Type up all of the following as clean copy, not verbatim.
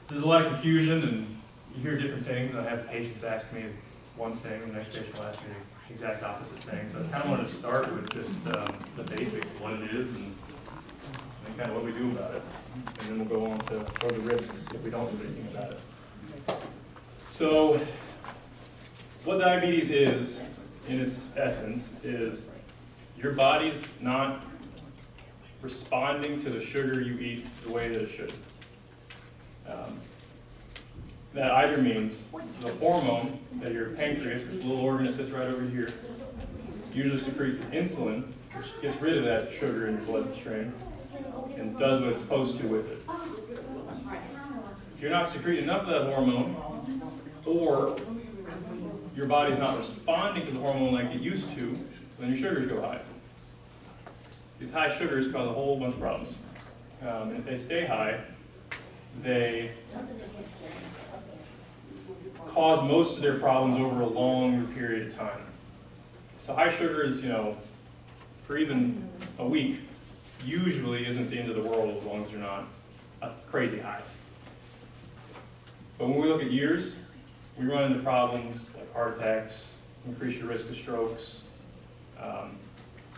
there's a lot of confusion, and you hear different things. I have patients ask me one thing, the next patient will ask me the exact opposite thing. So I kind of want to start with just the basics of what it is and kind of what we do about it. And then we'll go on to the risks if we don't do anything about it. So what diabetes is, in its essence, is your body's not responding to the sugar you eat the way that it should. That either means the hormone that your pancreas, which is a little organ that sits right over here, usually secretes insulin, which gets rid of that sugar in your bloodstream and does what it's supposed to with it. If you're not secreting enough of that hormone, or your body's not responding to the hormone like it used to, then your sugars go high. These high sugars cause a whole bunch of problems. And if they stay high, they cause most of their problems over a longer period of time. So high sugars, for even a week, usually isn't the end of the world as long as you're not crazy high. But when we look at years, we run into problems like heart attacks, increase your risk of strokes, what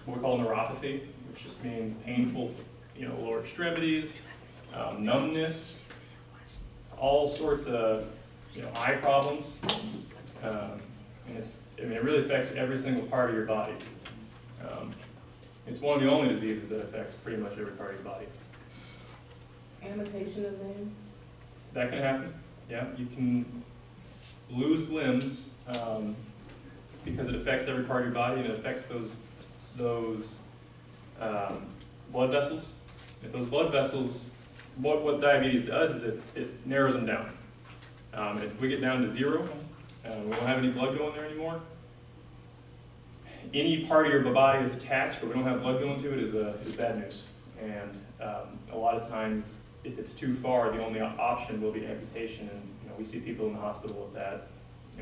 we call neuropathy, which just means painful, lower extremities, numbness, all sorts of, eye problems, and it really affects every single part of your body. It's one of the only diseases that affects pretty much every part of your body. Amputation of limbs? That can happen. Yeah, you can lose limbs because it affects every part of your body, and it affects those blood vessels. If those blood vessels, what diabetes does is it narrows them down. If we get down to 0, we don't have any blood going there anymore. Any part of your body that's attached, but we don't have blood going to it, is bad news. And a lot of times, if it's too far, the only option will be amputation. And we see people in the hospital with that,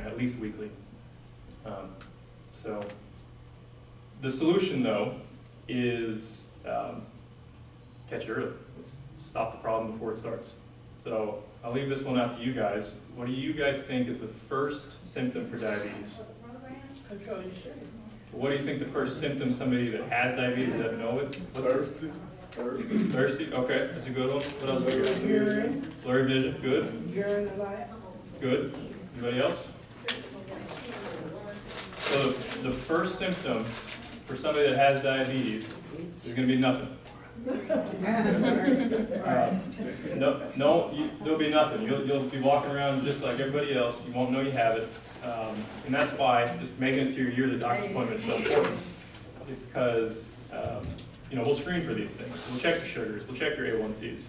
at least weekly. So the solution, though, is catch it early. Let's stop the problem before it starts. So I'll leave this one out to you guys. What do you guys think is the first symptom for diabetes? Control your sugar. What do you think the first symptom somebody that has diabetes doesn't know it? Thirsty. Thirsty? Okay, that's a good one. What else we got? Urine. Blurry vision. Good. Urine a lot. Good. Anybody else? So the first symptom for somebody that has diabetes is going to be nothing. There'll be nothing. You'll be walking around just like everybody else. You won't know you have it. And that's why just making it to your yearly doctor's appointment is so important. Just because, we'll screen for these things. We'll check your sugars. We'll check your A1Cs.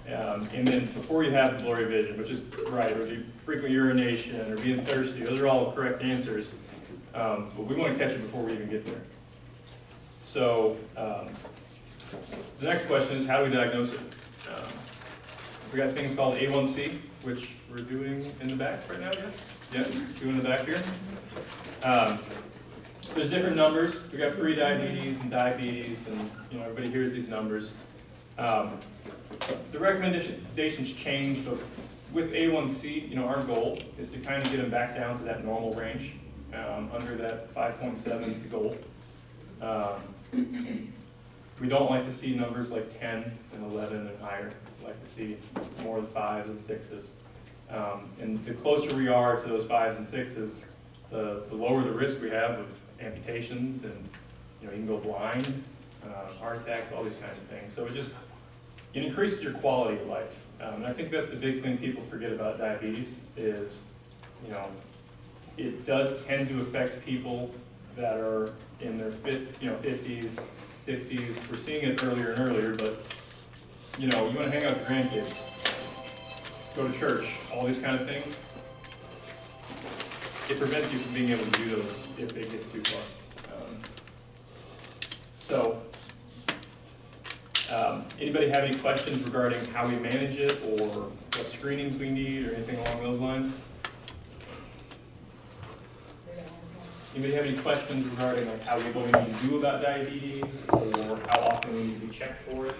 And then before you have the blurry vision, which is right, or frequent urination, or being thirsty, those are all correct answers. But we want to catch it before we even get there. So the next question is, how do we diagnose it? We got things called A1C, which we're doing in the back right now, yes? Yeah, doing in the back here. There's different numbers. We got pre-diabetes and diabetes, and everybody hears these numbers. The recommendations change, but with A1C, our goal is to kind of get them back down to that normal range. Under that 5.7 is the goal. We don't like to see numbers like 10 and 11 and higher. We like to see more of the 5s and 6s. And the closer we are to those 5s and 6s, the lower the risk we have of amputations, and you can go blind, heart attacks, all these kinds of things. So it increases your quality of life. And I think that's the big thing people forget about diabetes is, it does tend to affect people that are in their 50s, 60s. We're seeing it earlier and earlier, but you want to hang out with your grandkids, go to church, all these kind of things. It prevents you from being able to do those if it gets too far. Anybody have any questions regarding how we manage it, or what screenings we need, or anything along those lines? Anybody have any questions regarding what we need to do about diabetes, or how often we need to be checked for it,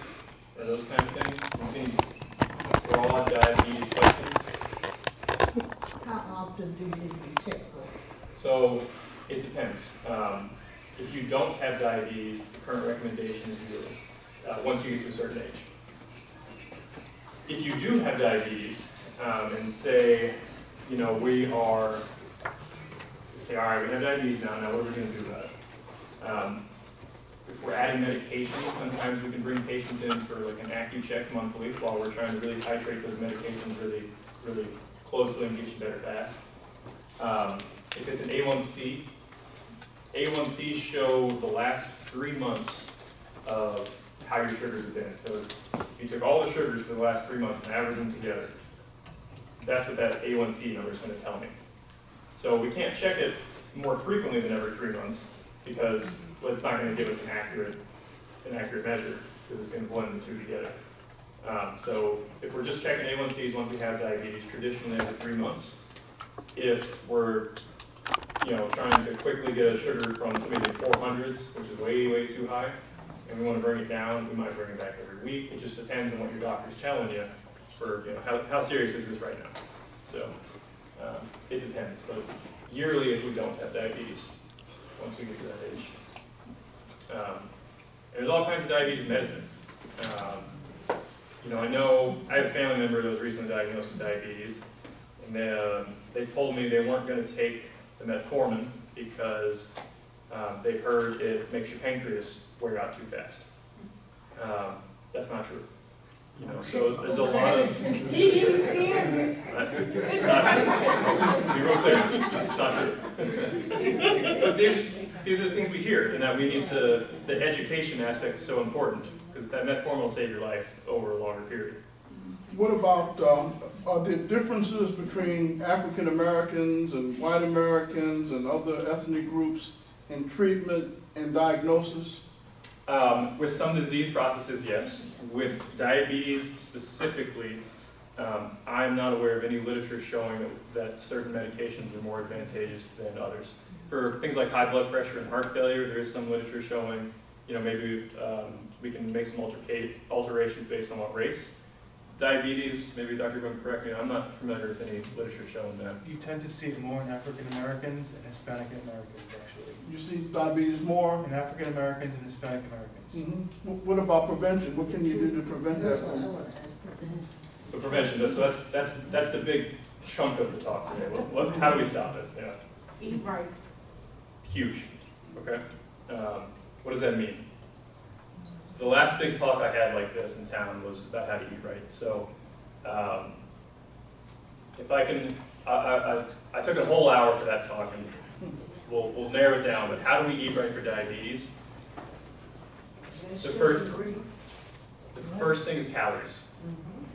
or those kind of things? We've seen broad diabetes often do you need to be checked for? So it depends. If you don't have diabetes, the current recommendation is yearly, once you get to a certain age. If you do have diabetes, and say, you know, say, all right, we have diabetes now, what are we going to do about it? If we're adding medications, sometimes we can bring patients in for like an AccuCheck monthly while we're trying to really titrate those medications really closely and get you better fast. If it's an A1C, A1Cs show the last 3 months of how your sugars have been. So if you took all the sugars for the last 3 months and averaged them together, that's what that A1C number is going to tell me. So we can't check it more frequently than every 3 months because it's not going to give us an accurate measure because it's going to blend the two together. So if we're just checking A1Cs once we have diabetes, traditionally every 3 months. If we're trying to quickly get a sugar from somebody in the 400s, which is way, way too high, and we want to bring it down, we might bring it back every week. It just depends on what your doctor's telling you for how serious is this right now. So it depends, but yearly if we don't have diabetes, once we get to that age. And there's all kinds of diabetes medicines. I know I have a family member that was recently diagnosed with diabetes, and they told me they weren't going to take the metformin because they heard it makes your pancreas wear out too fast. That's not true. So there's a lot of... It's not true. Be real clear. It's not true. But these are the things we hear, and that we need to... The education aspect is so important, because that metformin will save your life over a longer period. What about, are there differences between African Americans and white Americans and other ethnic groups in treatment and diagnosis? With some disease processes, yes. With diabetes specifically, I'm not aware of any literature showing that certain medications are more advantageous than others. For things like high blood pressure and heart failure, there is some literature showing, maybe we can make some alterations based on what race. Diabetes, maybe Dr. Gunn correct me, I'm not familiar with any literature showing that. You tend to see it more in African Americans and Hispanic Americans, actually. You see diabetes more? In African Americans and Hispanic Americans. Mm-hmm. What about prevention? What can you do to prevent that from? So prevention, so that's the big chunk of the talk today. How do we stop it? Yeah. Eat right. Huge. Okay. What does that mean? So the last big talk I had like this in town was about how to eat right. So if I can, I took a whole hour for that talk, and we'll narrow it down. But how do we eat right for diabetes? The first thing is calories.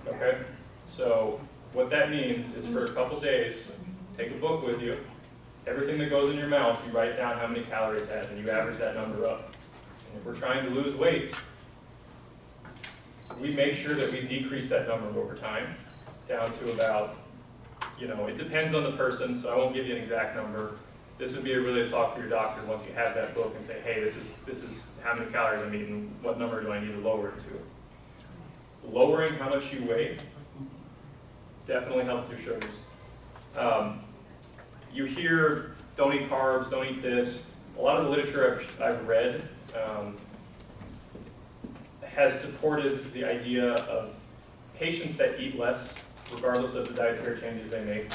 Okay. So what that means is for a couple days, take a book with you. Everything that goes in your mouth, you write down how many calories it has, and you average that number up. And if we're trying to lose weight, we make sure that we decrease that number over time down to about, it depends on the person, so I won't give you an exact number. This would be really a talk for your doctor once you have that book and say, hey, this is how many calories I'm eating, what number do I need to lower it to? Lowering how much you weigh definitely helps your sugars. You hear, don't eat carbs, don't eat this. A lot of the literature I've read has supported the idea of patients that eat less, regardless of the dietary changes they make,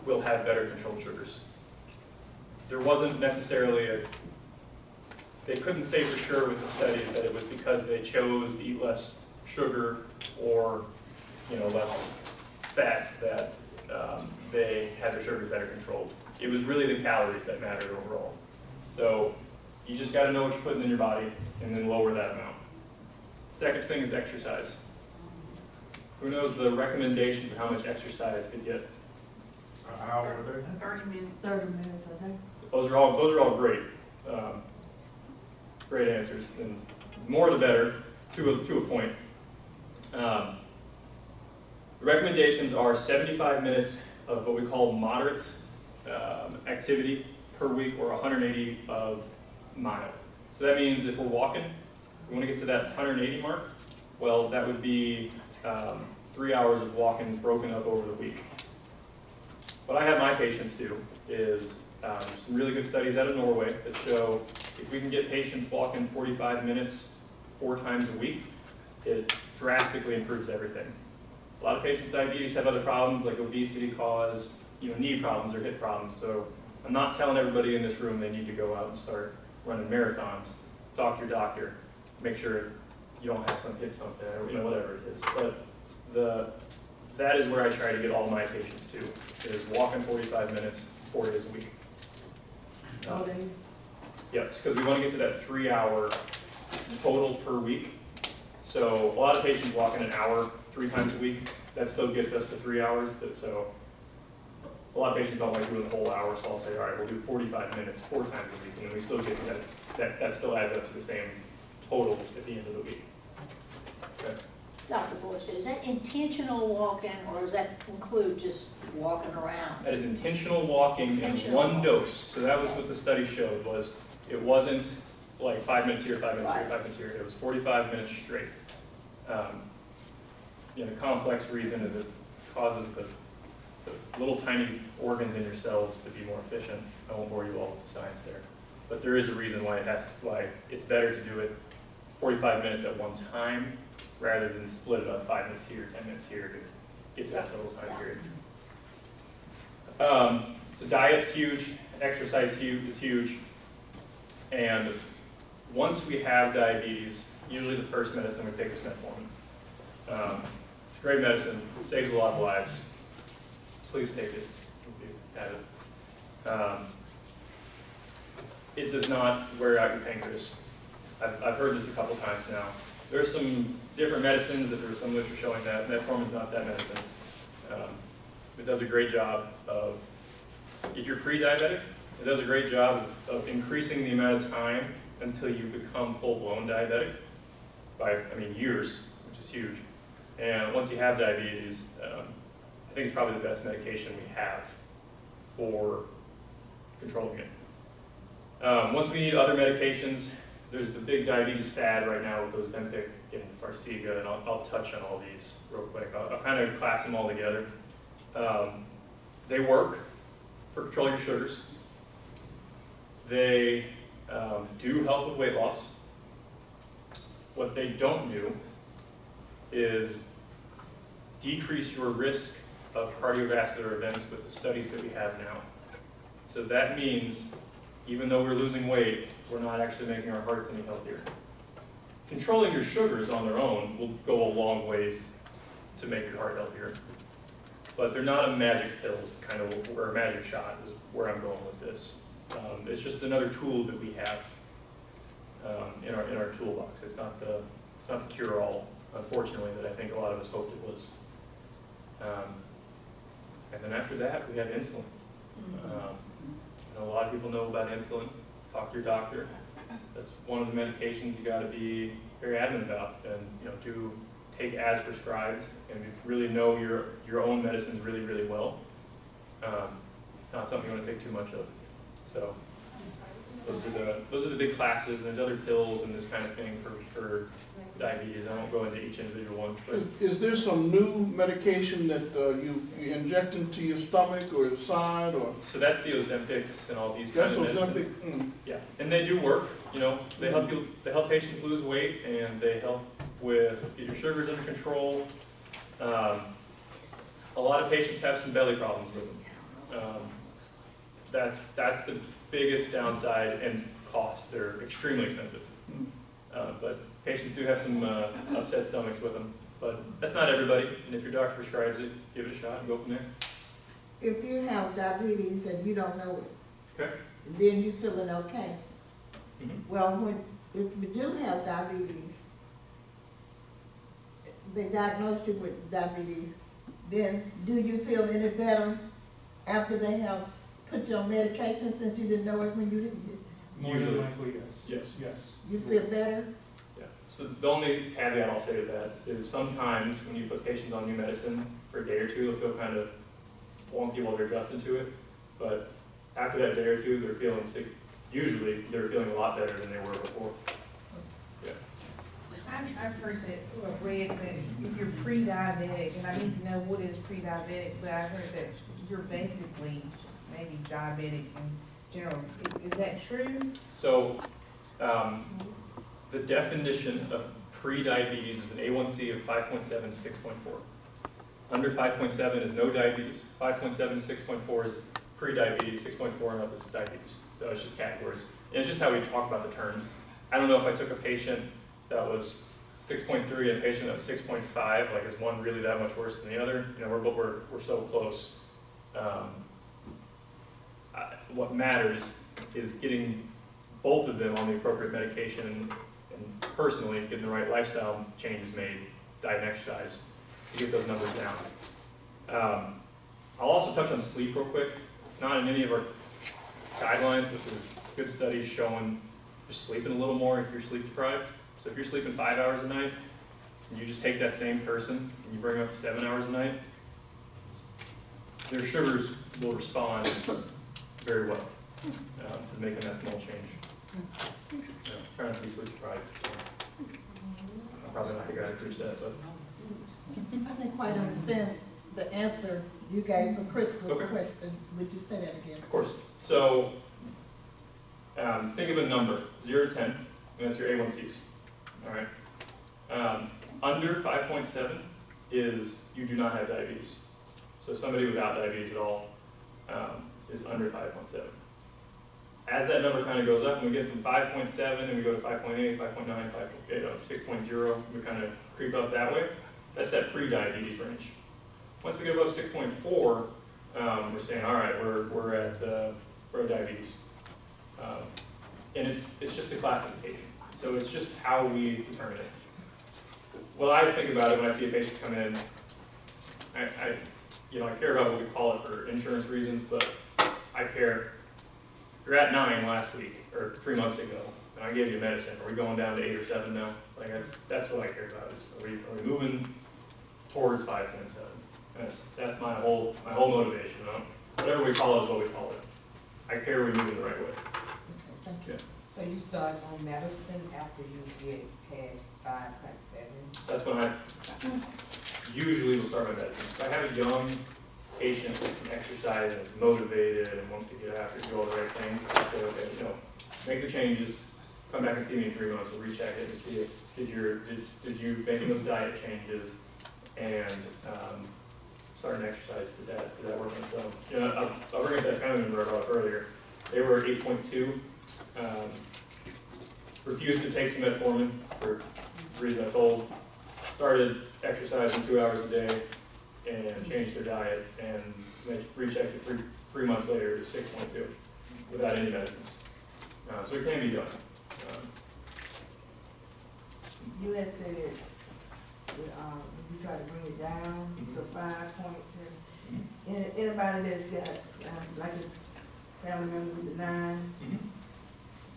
will have better controlled sugars. There wasn't necessarily they couldn't say for sure with the studies that it was because they chose to eat less sugar or less fats that they had their sugars better controlled. It was really the calories that mattered overall. So you just got to know what you're putting in your body and then lower that amount. Second thing is exercise. Who knows the recommendation for how much exercise to get? An hour a day? 30 minutes. 30 minutes, I think. Those are all great, great answers, and more the better to a point. The recommendations are 75 minutes of what we call moderate activity per week, or 180 of mild. So that means if we're walking, we want to get to that 180 mark. Well, that would be 3 hours of walking broken up over the week. what I have my patients do is some really good studies out of Norway that show if we can get patients walking 45 minutes 4 times a week, it drastically improves everything. A lot of patients with diabetes have other problems like obesity caused, knee problems or hip problems. So I'm not telling everybody in this room they need to go out and start running marathons. Talk to your doctor. Make sure you don't have some hip something or whatever it is. But that is where I try to get all my patients to, is walking 45 minutes, 4 days a week. All days? Yeah, because we want to get to that 3-hour total per week. So a lot of patients walk in an hour 3 times a week. That still gets us to 3 hours. But so a lot of patients don't like doing the whole hour, so I'll say, all right, we'll do 45 minutes 4 times a week, and then we still get that still adds up to the same total at the end of the week. Okay. Dr. Bush, is that intentional walking, or does that include just walking around? That is intentional walking in one dose. So that was what the study showed, was it wasn't like 5 minutes here, 5 minutes here, 5 minutes here. It was 45 minutes straight. The complex reason is it causes the little tiny organs in your cells to be more efficient. I won't bore you all with the science there. But there is a reason why it's better to do it 45 minutes at one time rather than split it up 5 minutes here, 10 minutes here to get to that total time period. So diet's huge, exercise is huge, and once we have diabetes, usually the first medicine we pick is metformin. It's a great medicine, saves a lot of lives. Please take it if you have it. It does not wear out your pancreas. I've heard this a couple times now. There's some different medicines that there's some literature showing that metformin is not that medicine. It does a great job of, if you're pre-diabetic, it does a great job of increasing the amount of time until you become full-blown diabetic by, years, which is huge. And once you have diabetes, I think it's probably the best medication we have for controlling it. Once we need other medications, there's the big diabetes fad right now with Ozempic and Farxiga, and I'll touch on all these real quick. I'll kind of class them all together. They work for controlling your sugars. They do help with weight loss. What they don't do is decrease your risk of cardiovascular events with the studies that we have now. So that means even though we're losing weight, we're not actually making our hearts any healthier. Controlling your sugars on their own will go a long ways to make your heart healthier. But they're not a magic pill, or a magic shot is where I'm going with this. It's just another tool that we have in our toolbox. It's not the cure-all, unfortunately, that I think a lot of us hoped it was. And then after that, we have insulin. A lot of people know about insulin. Talk to your doctor. That's one of the medications you got to be very adamant about, and do take as prescribed, and really know your own medicines really, really well. It's not something you want to take too much of. So those are the big classes, and there's other pills and this kind of thing for diabetes. I won't go into each individual one. But is there some new medication that you inject into your stomach or the side, or? So that's the Ozempics and all these kinds of medicines. Ozempic. Yeah, and they do work. They help you. They help patients lose weight, and they help with get your sugars under control. A lot of patients have some belly problems with them. That's the biggest downside, and cost. They're extremely expensive. But patients do have some upset stomachs with them. But that's not everybody, and if your doctor prescribes it, give it a shot and go from there. If you have diabetes and you don't know it, Okay. then you're feeling okay. Mm-hmm. Well, if you do have diabetes, they diagnose you with diabetes, then do you feel any better after they have put you on medication, since you didn't know it when you didn't get it? More Usually. than likely, yes. Yes. You feel better? Yeah. So the only caveat I'll say to that is sometimes when you put patients on new medicine for a day or two, they'll feel kind of wonky while they're adjusted to it. But after that day or two, they're feeling sick. Usually, they're feeling a lot better than they were before. Yeah. I've heard that, or read that if you're pre-diabetic, and I need to know what is pre-diabetic, but I heard that you're basically maybe diabetic in general. Is that true? So, the definition of pre-diabetes is an A1C of 5.7 to 6.4. Under 5.7 is no diabetes. 5.7 to 6.4 is pre-diabetes. 6.4 and up is diabetes. So it's just categories. And it's just how we talk about the terms. I don't know if I took a patient that was 6.3 and a patient that was 6.5, like is one really that much worse than the other? You know, we're so close. What matters is getting both of them on the appropriate medication and personally getting the right lifestyle changes made, diet and exercise, to get those numbers down. I'll also touch on sleep real quick. It's not in any of our guidelines, but there's good studies showing just sleeping a little more if you're sleep deprived. So if you're sleeping 5 hours a night, and you just take that same person and you bring them up to 7 hours a night, their sugars will respond very well to making that small change. Try not to be sleep deprived. I'm probably not the guy to preach that, but. I didn't quite understand the answer you gave for Crystal's Okay. question. Would you say that again? Of course. So, think of a number, 0 to 10, and that's your A1Cs. All right. Under 5.7 is you do not have diabetes. So somebody without diabetes at all is under 5.7. As that number kind of goes up, and we get from 5.7 and we go to 5.8, 5.9, 6.0, we kind of creep up that way. That's that pre-diabetes range. Once we get above 6.4, we're saying, all right, we're at diabetes, and it's just a classification. So it's just how we determine it. Well, I think about it when I see a patient come in. I care about what we call it for insurance reasons, but I care. You're at 9 last week or 3 months ago, and I gave you medicine. Are we going down to 8 or 7 now? Like that's what I care about. Is are we moving towards 5.7? That's my whole motivation. Whatever we call it is what we call it. I care we're moving the right way. Okay, thank you. Yeah. So you start on medicine after you get past 5.7? That's when I usually will start my medicine. If I have a young patient that can exercise and is motivated and wants to get after do all the right things, I say, okay, make the changes, come back and see me in 3 months, we'll recheck it and see if did you make those diet changes and start an exercise, did that work on its own? I'll bring up that family member I brought up earlier. They were 8.2, refused to take some metformin for the reason I told, started exercising 2 hours a day and changed their diet, and they rechecked it 3 months later to 6.2 without any medicines. So it can be done. You had said, you try to bring it down to 5.7. Anybody that's got, like a family member with the 9,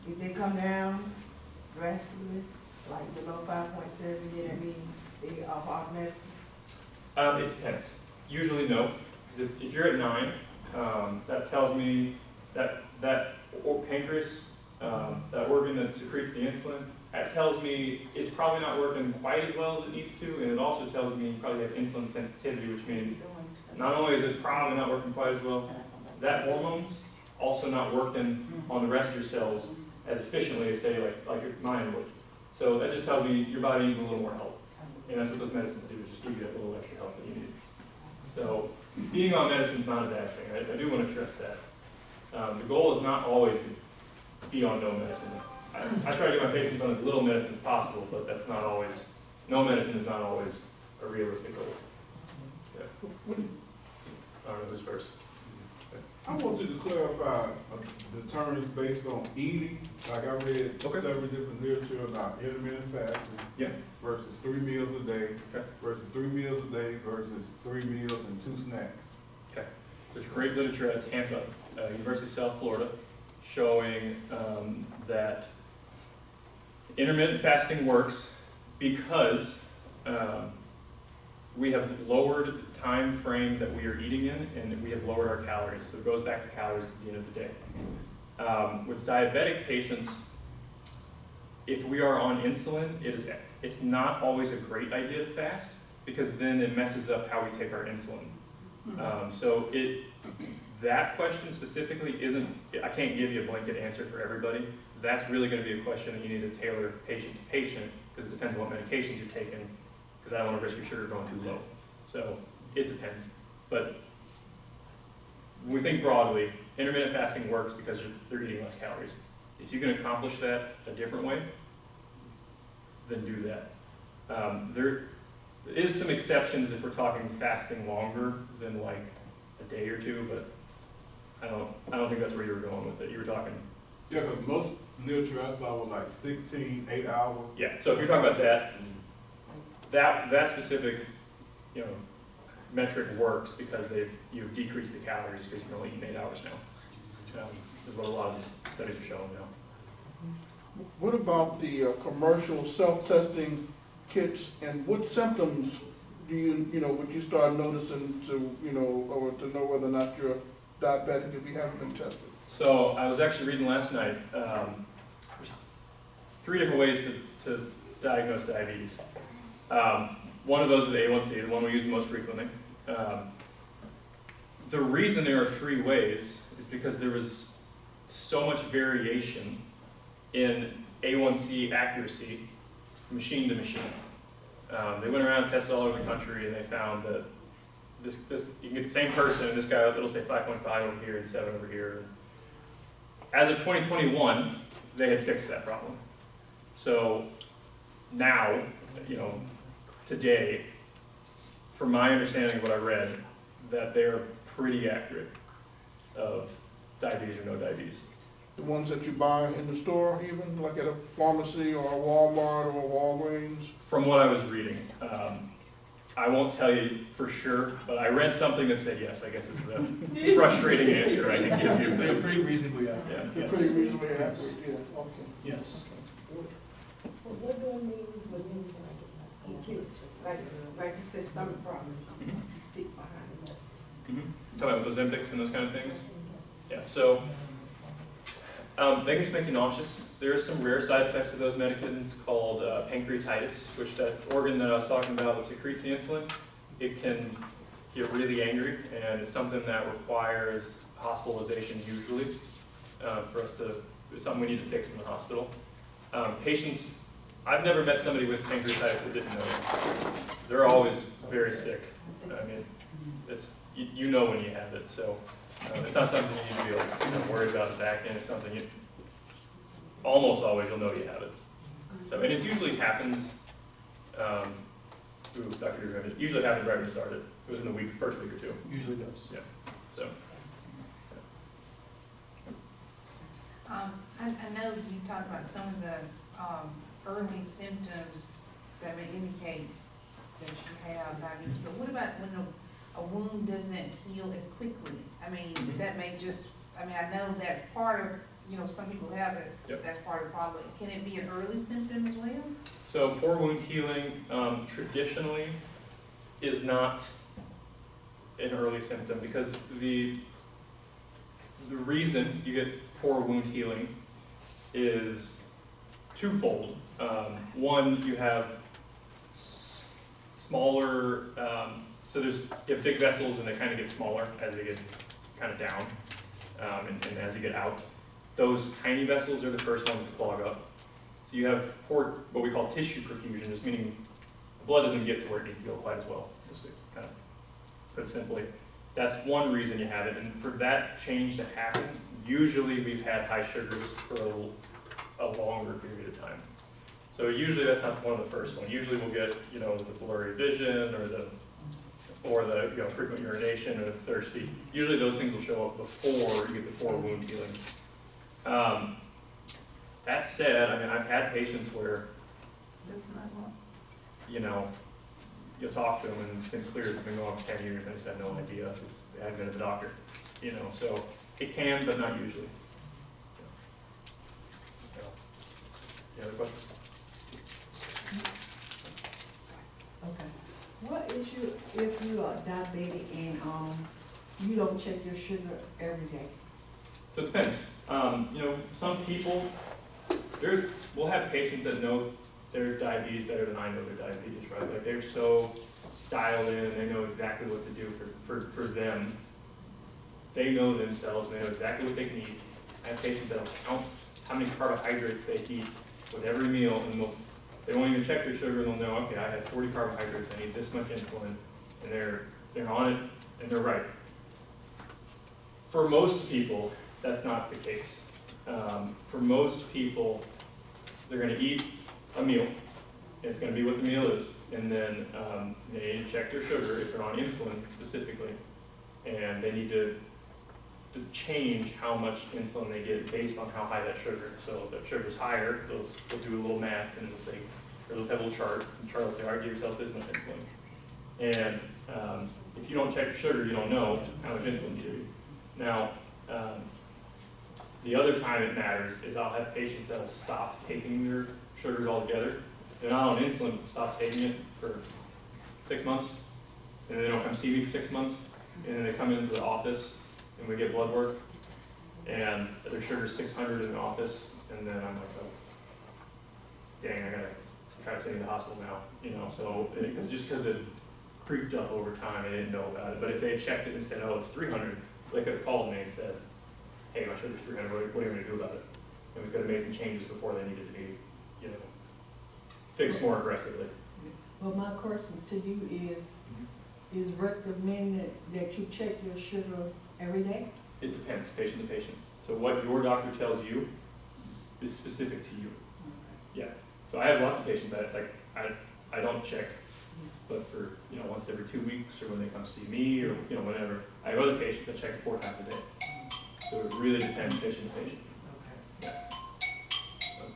if they come down drastically, like below 5.7, then that means they are off medicine? It depends. Usually no, because if you're at 9, that tells me that pancreas, that organ that secretes the insulin, that tells me it's probably not working quite as well as it needs to, and it also tells me you probably have insulin sensitivity, which means not only is it probably not working quite as well, that hormone's also not working on the rest of your cells as efficiently as, say, like mine would. So that just tells me your body needs a little more help. And that's what those medicines do, is just give you that little extra help that you need. So being on medicine is not a bad thing. I do want to stress that. The goal is not always to be on no medicine. I try to get my patients on as little medicine as possible, but that's not always, no medicine is not always a realistic goal. Yeah. I don't know who's first. I want you to clarify the terms based on eating. Like I read several different literature about intermittent fasting versus 3 meals a day versus 3 meals a day versus 3 meals and 2 snacks. Okay. There's great literature at Tampa, University of South Florida, showing that intermittent fasting works because we have lowered the time frame that we are eating in, and we have lowered our calories. So it goes back to calories at the end of the day. With diabetic patients, if we are on insulin, it's not always a great idea to fast, because then it messes up how we take our insulin. So that question specifically isn't, I can't give you a blanket answer for everybody. That's really gonna be a question that you need to tailor patient to patient, because it depends on what medications you're taking, because I don't wanna risk your sugar going too low. So it depends. But when we think broadly, intermittent fasting works because they're eating less calories. If you can accomplish that a different way, then do that. There is some exceptions if we're talking fasting longer than like a day or two, but I don't think that's where you were going with it. You were talking. Yeah, because most literature I saw was like 16, 8 hours. Yeah, so if you're talking about that specific, metric works because you've decreased the calories because you can only eat 8 hours now. Is what a lot of these studies are showing now. What about the commercial self-testing kits, and what symptoms do would you start noticing to, or to know whether or not you're diabetic if you haven't been tested? So I was actually reading last night, there's 3 different ways to diagnose diabetes. One of those is the A1C, the one we use most frequently. The reason there are 3 ways is because there was so much variation in A1C accuracy, machine to machine. They went around and tested all over the country, and they found that this you can get the same person, and this guy it'll say 5.5 over here and 7 over here. As of 2021, they had fixed that problem. So now, today, from my understanding of what I read, that they are pretty accurate of diabetes or no diabetes. The ones that you buy in the store, even like at a pharmacy or a Walmart or a Walgreens? From what I was reading, I won't tell you for sure, but I read something that said yes. I guess is the frustrating answer I can give you. They're pretty reasonably accurate. Yeah. Pretty reasonably accurate, yeah, okay. Yes. What do it mean when you eat too? Like you said, stomach problems, you sick behind it. Talking about Ozempics and those kind of things. Yeah, so they can just make you nauseous. There are some rare side effects of those medicines called pancreatitis, which that organ that I was talking about that secretes the insulin, it can get really angry, and it's something that requires hospitalization usually it's something we need to fix in the hospital. Patients, I've never met somebody with pancreatitis that didn't know it. They're always very sick. I mean, it's you know when you have it, so it's not something you need to be worried about the back end. It's something almost always you'll know you have it. So, and it usually happens. Dr. Drew, it usually happens right when you start it. It was in the first week or 2. Usually does. Yeah. So. I know you talked about some of the early symptoms that may indicate that you have diabetes, but what about when a wound doesn't heal as quickly? I mean, that may just, I know that's part of, some people have it, Yep. That's part of the problem. Can it be an early symptom as well? So poor wound healing traditionally is not an early symptom because the reason you get poor wound healing is twofold. One, you have smaller, so you have big vessels and they kind of get smaller as they get kind of down and as you get out. Those tiny vessels are the first ones to clog up. So you have poor, what we call tissue perfusion, just meaning the blood doesn't get to where it needs to go quite as well, just to kind of put it simply. That's one reason you have it, and for that change to happen, usually we've had high sugars for a longer period of time. So usually that's not one of the first ones. Usually we'll get, the blurry vision or the frequent urination or the thirsty. Usually those things will show up before you get the poor wound healing. That said, I've had patients where, you'll talk to them and it's been clear it's been going on for 10 years and they just have no idea because they haven't been to the doctor. So it can, but not usually. Any other questions? Okay. What issue if you are diabetic and you don't check your sugar every day? So it depends. Some people, we'll have patients that know their diabetes better than I know their diabetes, right? Like they're so dialed in and they know exactly what to do for for them, they know themselves, and they know exactly what they can eat. I have patients that'll count how many carbohydrates they eat with every meal, and they won't even check their sugar, and they'll know, okay, I have 40 carbohydrates, I need this much insulin, and they're on it, and they're right. For most people, that's not the case. For most people, they're going to eat a meal, and it's going to be what the meal is, and then they need to check their sugar if they're on insulin specifically, and they need to change how much insulin they get based on how high that sugar is. So if the sugar's higher, they'll do a little math and they'll say, or they'll have a little chart, and the chart will say, all right, give yourself this much insulin. And if you don't check your sugar, you don't know how much insulin you do. Now, the other time it matters is I'll have patients that will stop taking their sugars altogether. They're not on insulin, stop taking it for 6 months, and then they don't come see me for 6 months, and then they come into the office and we get blood work, and their sugar's 600 in the office, and then I'm like, oh, dang, I gotta try to send you to the hospital now, you know, so, just because it creeped up over time, I didn't know about it, but if they had checked it and said, oh, it's 300, they could have called me and said, hey, my sugar's 300, what are you gonna do about it? And we could have made some changes before they needed to be, you know, fixed more aggressively. Well, my question to you is recommended that you check your sugar every day? It depends, patient to patient. So what your doctor tells you is specific to you. Yeah. So I have lots of patients that I don't check, but for, you know, once every 2 weeks, or when they come see me, or, you know, whatever. I have other patients that check 4 times a day. So it really depends patient to patient. Yeah. Okay.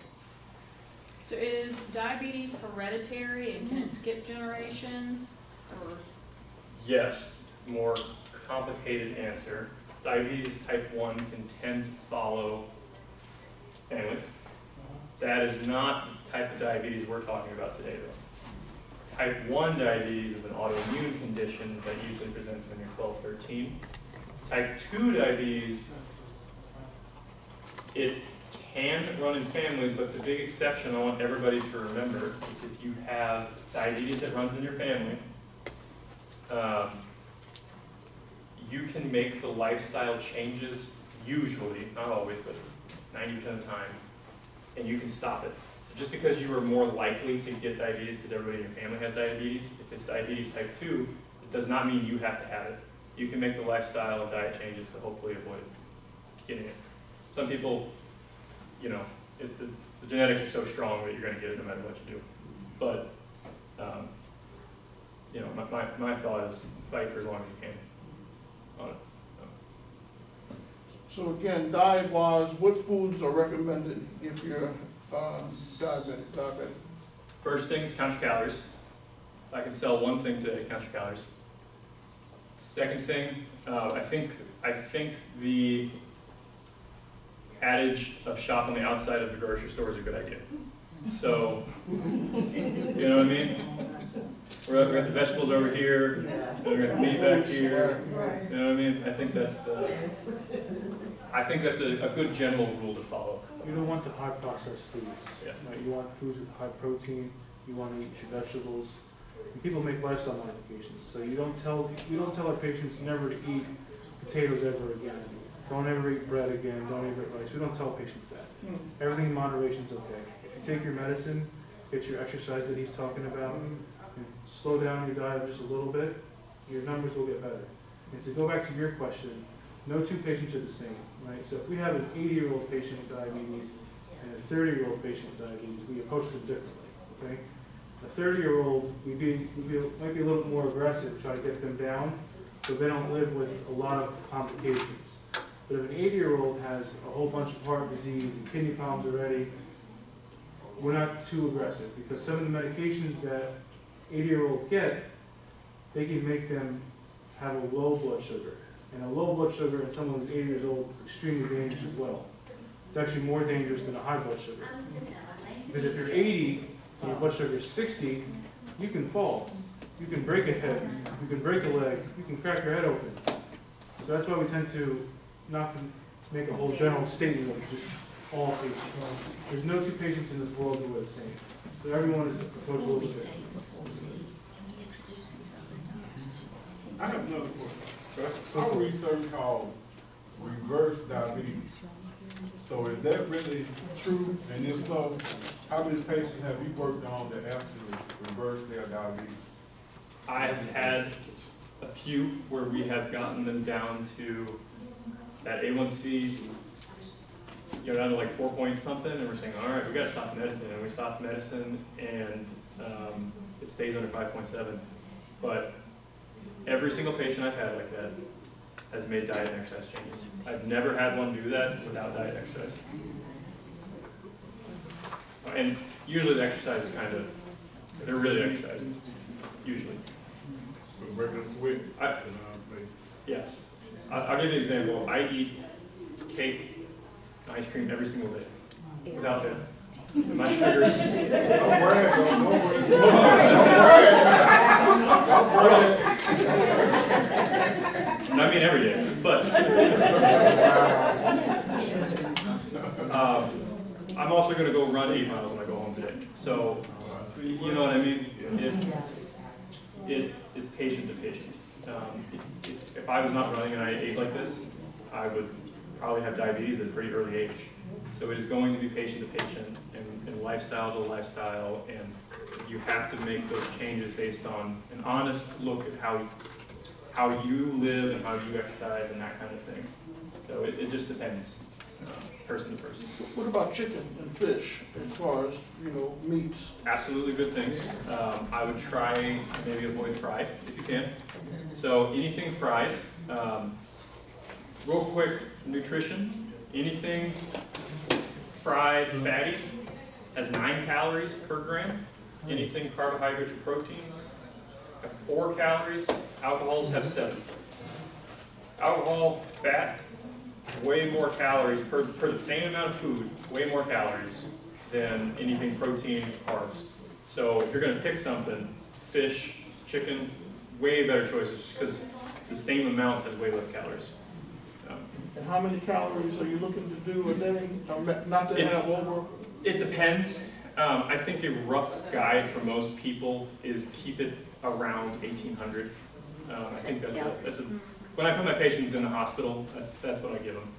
So is diabetes hereditary, and can it skip generations, or? Yes, more complicated answer. Diabetes type 1 can tend to follow families. That is not the type of diabetes we're talking about today, though. Type 1 diabetes is an autoimmune condition that usually presents when you're 12, 13. Type 2 diabetes, it can run in families, but the big exception I want everybody to remember is if you have diabetes that runs in your family, you can make the lifestyle changes, usually, not always, but 90% of the time, and you can stop it. So just because you are more likely to get diabetes because everybody in your family has diabetes, if it's diabetes type 2, it does not mean you have to have it. You can make the lifestyle and diet changes to hopefully avoid getting it. Some people, you know, the genetics are so strong that you're going to get it no matter what you do. But, you know, my thought is fight for as long as you can on it. So again, diet-wise, what foods are recommended if you're diabetic? First thing is count your calories. I can sell one thing today, count your calories. Second thing, I think the adage of shop on the outside of the grocery store is a good idea. So, you know what I mean? We got the vegetables over here, and we got the meat back here. You know what I mean? I think that's a good general rule to follow. You don't want the high processed foods. Yeah. Right? You want foods with high protein. You want to eat your vegetables. And people make lifestyle modifications, so we don't tell our patients never to eat potatoes ever again. Don't ever eat bread again. Don't ever eat rice. We don't tell patients that. Everything in moderation is okay. If you take your medicine, get your exercise that he's talking about, and slow down your diet just a little bit, your numbers will get better. And to go back to your question, no two patients are the same, right? So if we have an 80-year-old patient with diabetes and a 30-year-old patient with diabetes, we approach them differently, okay? A 30-year-old, we might be a little more aggressive, try to get them down, so they don't live with a lot of complications. But if an 80-year-old has a whole bunch of heart disease and kidney problems already, we're not too aggressive, because some of the medications that 80-year-olds get, they can make them have a low blood sugar. And a low blood sugar in someone who's 80 years old is extremely dangerous as well. It's actually more dangerous than a high blood sugar. Because if you're 80 and your blood sugar is 60, you can fall. You can break a hip, you can break a leg, you can crack your head open. So that's why we tend to not make a whole general statement of just all patients. There's no two patients in this world who are the same. So everyone is approached a little bit different. I have another question. Our research called reverse diabetes. So is that really true? And if so, how many patients have you worked on that actually reverse their diabetes? I have had a few where we have gotten them down to that A1C, down to like 4 point something, and we're saying, all right, we gotta stop medicine, and we stopped medicine, and it stays under 5.7. But every single patient I've had like that has made diet and exercise changes. I've never had one do that without diet and exercise. And usually the exercise is kind of, they're really exercising, usually. Regular switch? Yes. I'll give you an example. I eat cake and ice cream every single day, without fail. And my sugars. Don't brag, don't brag. Don't brag. I mean every day, but I'm also going to go run 8 miles when I go home today. So, you know what I mean? It is patient to patient. If I was not running and I ate like this, I would probably have diabetes at a pretty early age. So it is going to be patient to patient and lifestyle to lifestyle, and you have to make those changes based on an honest look at how you live and how you exercise and that kind of thing. So it just depends, person to person. What about chicken and fish as far as, meats? Absolutely good things. I would try maybe avoid fried if you can. So anything fried. Real quick, nutrition. Anything fried fatty has 9 calories per gram. Anything carbohydrates or protein have 4 calories. Alcohols have 7. Alcohol, fat, way more calories per the same amount of food, way more calories than anything protein, carbs. So if you're going to pick something, fish, chicken, way better choices because the same amount has way less calories. And how many calories are you looking to do a day? Not to have over? It depends. I think a rough guide for most people is keep it around 1,800. I think that's when I put my patients in the hospital, that's what I give them.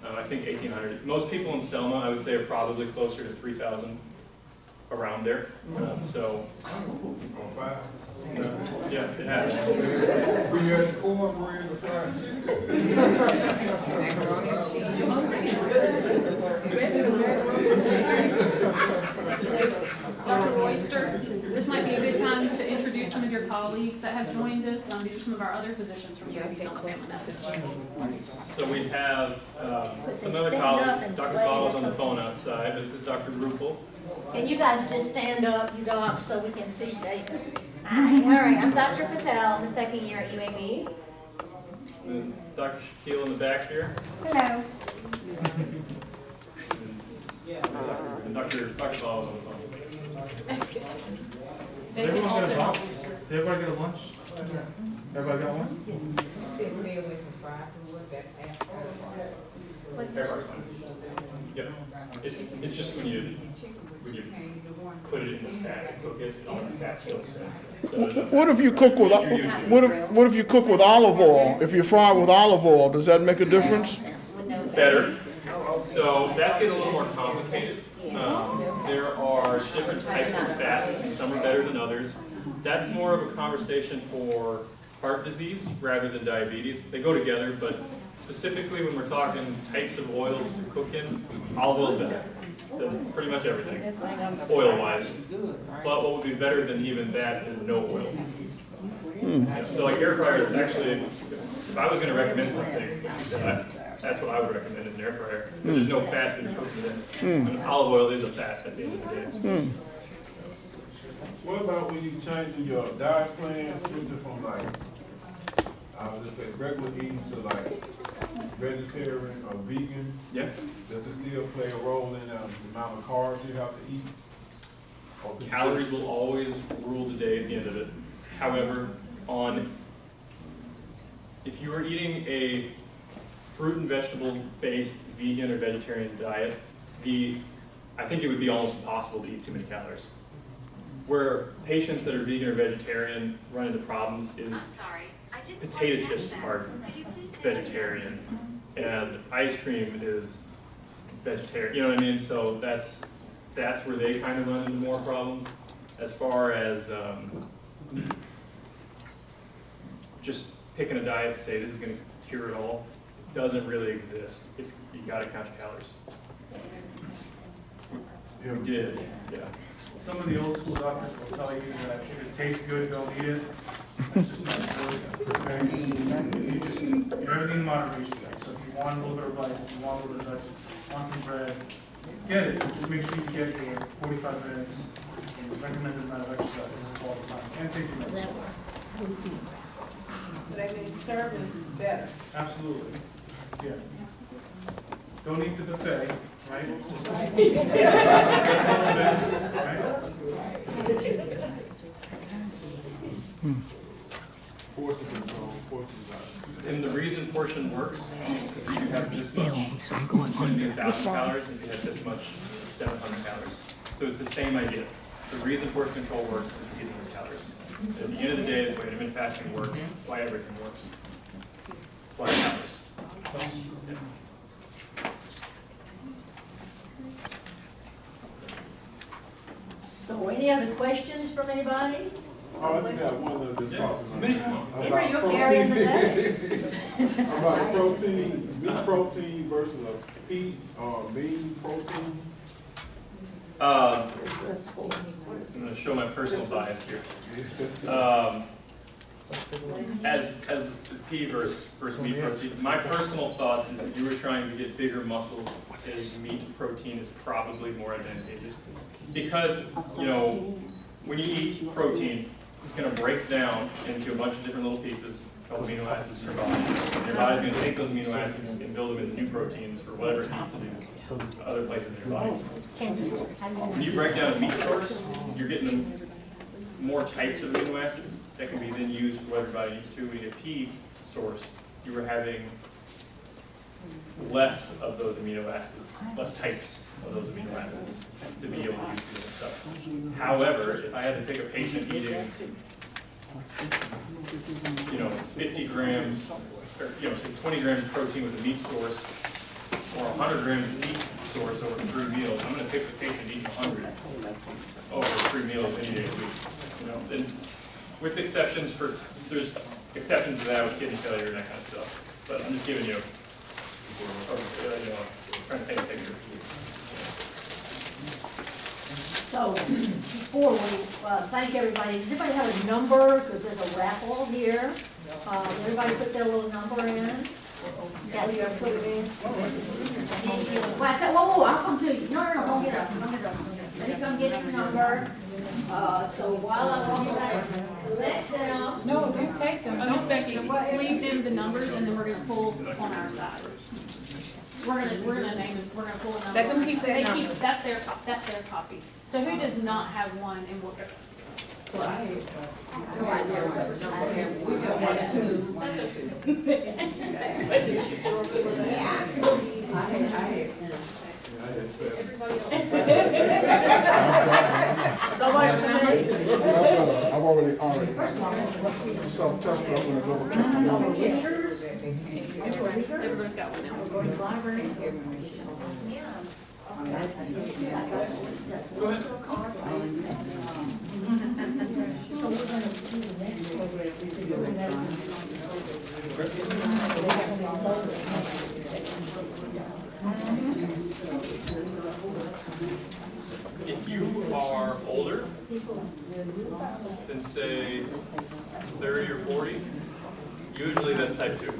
I think 1,800. Most people in Selma, I would say, are probably closer to 3,000, around there. So, yeah, it has. We had cornbread or fried chicken. Dr. Royster, this might be a good time to introduce some of your colleagues that have joined us. These are some of our other physicians from UAB Selma Family Medicine. So we have some other colleagues. Dr. Ball is on the phone outside, but this is Dr. Rupel. Can you guys just stand up, you dogs, so we can see David? Hi, all right, I'm Dr. Patel. I'm the second year at UAB. And Dr. Shaquille in the back here. Hello. And Dr. Ball is on the phone. They can also help. Did everybody get a lunch? Everybody got one? Everybody's fine. Yep. It's just when you put it in the fat and cook it, all the fat soaks in. So What if you cook with what if you cook with olive oil? If you fry with olive oil, does that make a difference? better. So that's getting a little more complicated. There are different types of fats. Some are better than others. That's more of a conversation for heart disease rather than diabetes. They go together, but specifically when we're talking types of oils to cook in, olive oil is better than pretty much everything, oil-wise. But what would be better than even that is no oil. So like air fryer is actually, if I was going to recommend something, that's what I would recommend is an air fryer. Because there's no fat that you're cooking it in. And olive oil is a fat at the end of the day. What about when you change your diet plan, switching from like, I would just say regular eating to like vegetarian or vegan? Yeah. Does it still play a role in the amount of carbs you have to eat? Calories will always rule the day at the end of it. However, if you are eating a fruit and vegetable based vegan or vegetarian diet, I think it would be almost impossible to eat too many calories. Where patients that are vegan or vegetarian run into problems is... I'm sorry, I potato chips are vegetarian, and ice cream is vegetarian, you know what I mean? So that's where they kind of run into more problems. As far as just picking a diet to say this is going to cure it all, it doesn't really exist. You got to count your calories. We did, yeah. Some of the old school doctors will tell you that if it tastes good, don't eat it. That's just not true. Okay? You just, everything in moderation. So if you want a little bit of rice, if you want a little bit of vegetables, want some bread, get it. Just make sure you get your 45 minutes and recommended amount of exercise all the time. And take your medicine. So that means service is better. Absolutely. Yeah. Don't eat the buffet, right? Just a little bit, right? Portion control, portion size. And the reason portion works is because if you have this much, it's going to be 1,000 calories, and if you have this much, it's 700 calories. So it's the same idea. The reason portion control works is you're getting those calories. At the end of the day, the way intermittent fasting works, why everything works. It's like calories. Yeah. So any other questions from anybody? Oh, I just have one other just talking Henry, you're carrying the day. about protein, beef protein versus a pea or bean protein. I'm going to show my personal bias here. As the pea versus meat protein, my personal thoughts is if you were trying to get bigger muscles, is meat protein is probably more advantageous. Because, you know, when you eat protein, it's going to break down into a bunch of different little pieces called amino acids in your body. And your body's going to take those amino acids and build them into new proteins for whatever it needs to do to other places in your body. When you break down a meat source, you're getting more types of amino acids that can be then used for what everybody needs to. In a pea source, you were having less of those amino acids, less types of those amino acids to be able to use for this stuff. However, if I had to pick a patient eating, 50 grams, or say 20 grams of protein with a meat source, or 100 grams of meat source over 3 meals, I'm going to pick the patient eating 100 over 3 meals any day of the week. And with exceptions there's exceptions to that with kidney failure and that kind of stuff. But I'm just giving you, trying to paint a picture. So, before we thank everybody, does everybody have a number? Because there's a raffle here. Everybody put their little number in. Yeah, you gotta put it in. Whoa, I'll come to you. No, don't get up. Let me come get your number. So while I'm on that, let them. No, don't take them. Miss Becky, leave them the numbers and then we're gonna pull on our side. We're gonna name it, we're gonna pull a number. Let them keep that number. That's their copy. So who does not have one and we'll go? Well, I have, That's okay. Everybody else. So much for me. I've already self-tested, I'm gonna double check. Everybody's got one now. Go ahead. If you are older than say 30 or 40, usually that's type 2.